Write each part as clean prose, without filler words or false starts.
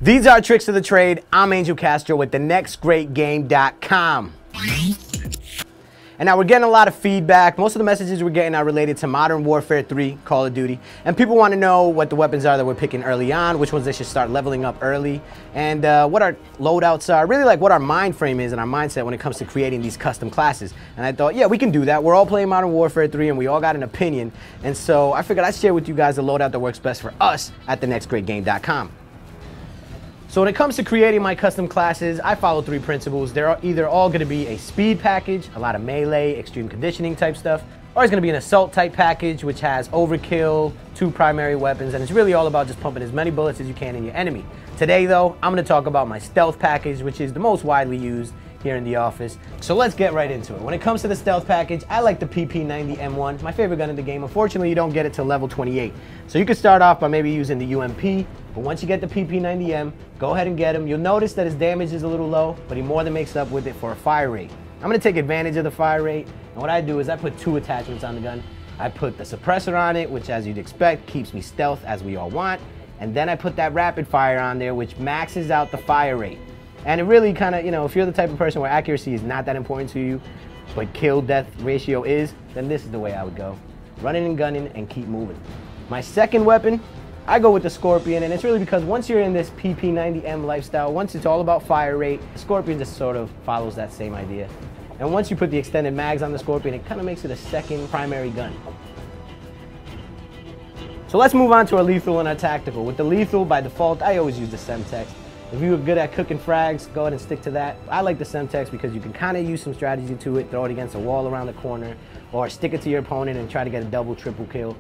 These are tricks of the trade. I'm Angel Castro with thenextgreatgame.com. And now we're getting a lot of feedback. Most of the messages we're getting are related to Modern Warfare 3, Call of Duty. And people want to know what the weapons are that we're picking early on, which ones they should start leveling up early, and what our loadouts are, really like what our mind frame is and our mindset when it comes to creating these custom classes. And I thought, yeah, we can do that. We're all playing Modern Warfare 3 and we all got an opinion. And so I figured I'd share with you guys the loadout that works best for us at thenextgreatgame.com. So when it comes to creating my custom classes, I follow three principles. They're either all going to be a speed package, a lot of melee, extreme conditioning type stuff, or it's going to be an assault type package, which has overkill, 2 primary weapons, and it's really all about just pumping as many bullets as you can in your enemy. Today though, I'm going to talk about my stealth package, which is the most widely used here in the office. So let's get right into it. When it comes to the stealth package, I like the PP90M1, my favorite gun in the game. Unfortunately, you don't get it till level 28. So you can start off by maybe using the UMP, but once you get the PP90M, go ahead and get him. You'll notice that his damage is a little low, but he more than makes up with it for a fire rate. I'm gonna take advantage of the fire rate, and what I do is I put 2 attachments on the gun. I put the suppressor on it, which as you'd expect, keeps me stealth as we all want, and then I put that rapid fire on there, which maxes out the fire rate. And it really kind of, if you're the type of person where accuracy is not that important to you, but kill-death ratio is, then this is the way I would go. Running and gunning and keep moving. My second weapon, I go with the Scorpion, and it's really because once you're in this PP90M lifestyle, once it's all about fire rate, the Scorpion just sort of follows that same idea. And once you put the extended mags on the Scorpion, it kind of makes it a second primary gun. So let's move on to our lethal and our tactical. With the lethal, by default, I always use the Semtex. If you were good at cooking frags, go ahead and stick to that. I like the Semtex because you can kind of use some strategy to it, throw it against a wall around the corner, or stick it to your opponent and try to get a double, triple kill.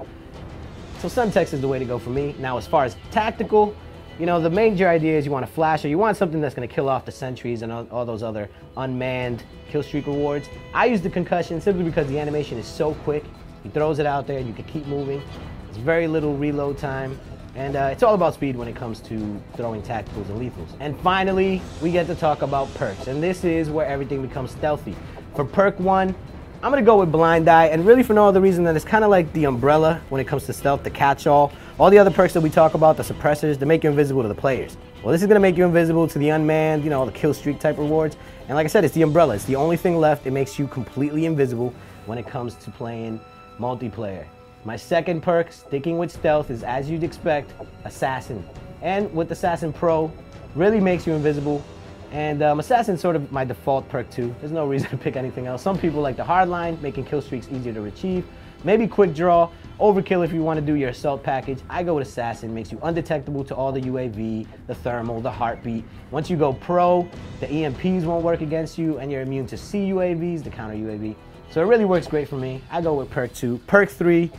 So Semtex is the way to go for me. Now as far as tactical, the major idea is you want a flasher. You want something that's going to kill off the sentries and all those other unmanned kill streak rewards. I use the concussion simply because the animation is so quick. He throws it out there, you can keep moving. There's very little reload time. And it's all about speed when it comes to throwing tacticals and lethals. And finally, we get to talk about perks. And this is where everything becomes stealthy. For perk 1, I'm going to go with Blind Eye. And really for no other reason than it's kind of like the umbrella when it comes to stealth, the catch-all. All the other perks that we talk about, the suppressors, they make you invisible to the players. Well, this is going to make you invisible to the unmanned, the kill streak type rewards. And like I said, it's the umbrella. It's the only thing left. It makes you completely invisible when it comes to playing multiplayer. My second perk, sticking with stealth, is as you'd expect, Assassin. And with Assassin Pro, really makes you invisible. And Assassin's sort of my default perk too. There's no reason to pick anything else. Some people like the hardline, making kill streaks easier to achieve. Maybe quick draw, overkill if you want to do your assault package. I go with Assassin, makes you undetectable to all the UAV, the thermal, the heartbeat. Once you go pro, the EMPs won't work against you, and you're immune to CUAVs, the counter UAV. So it really works great for me. I go with perk 2. Perk 3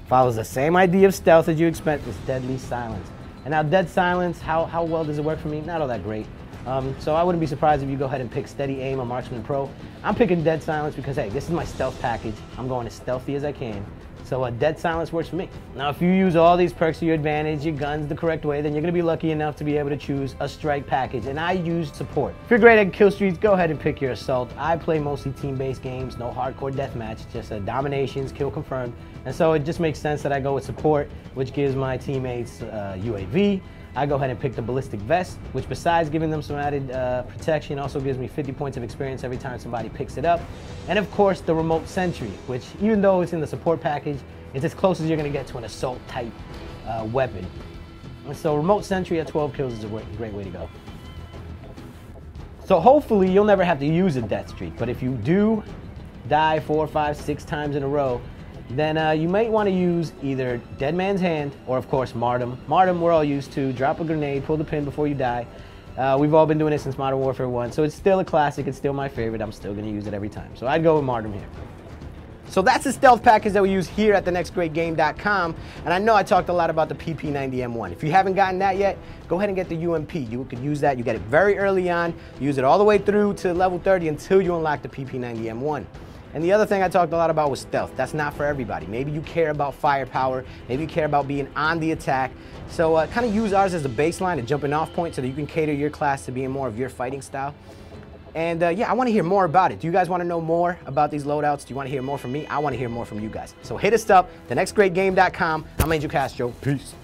follows the same idea of stealth as you expect. It's Deadly Silence. And now Dead Silence, how well does it work for me? Not all that great. So I wouldn't be surprised if you go ahead and pick Steady Aim or Marksman Pro. I'm picking Dead Silence because, hey, this is my stealth package. I'm going as stealthy as I can. So Dead Silence works for me. Now, if you use all these perks to your advantage, your guns the correct way, then you're going to be lucky enough to be able to choose a strike package. And I use support. If you're great at kill streaks, go ahead and pick your assault. I play mostly team-based games, no hardcore deathmatch, just dominations, kill confirmed. And so it just makes sense that I go with support, which gives my teammates UAV. I go ahead and pick the ballistic vest, which besides giving them some added protection, also gives me 50 points of experience every time somebody picks it up. And of course, the remote sentry, which even though it's in the support package, it's as close as you're going to get to an assault type weapon. And so remote sentry at 12 kills is a great way to go. So hopefully you'll never have to use a death streak, but if you do die 4, 5, 6 times in a row, then you might want to use either Dead Man's Hand or, of course, Martyrdom. Martyrdom we're all used to. Drop a grenade, pull the pin before you die. We've all been doing it since Modern Warfare 1, so it's still a classic. It's still my favorite. I'm still going to use it every time. So I'd go with Martyrdom here. So that's the stealth package that we use here at thenextgreatgame.com. And I know I talked a lot about the PP90M1. If you haven't gotten that yet, go ahead and get the UMP. You could use that. You get it very early on. Use it all the way through to level 30 until you unlock the PP90M1. And the other thing I talked a lot about was stealth. That's not for everybody. Maybe you care about firepower. Maybe you care about being on the attack. So kind of use ours as a baseline, a jumping off point, so that you can cater your class to being more of your fighting style. And yeah, I want to hear more about it. Do you guys want to know more about these loadouts? Do you want to hear more from me? I want to hear more from you guys. So hit us up, thenextgreatgame.com. I'm Angel Castro. Peace.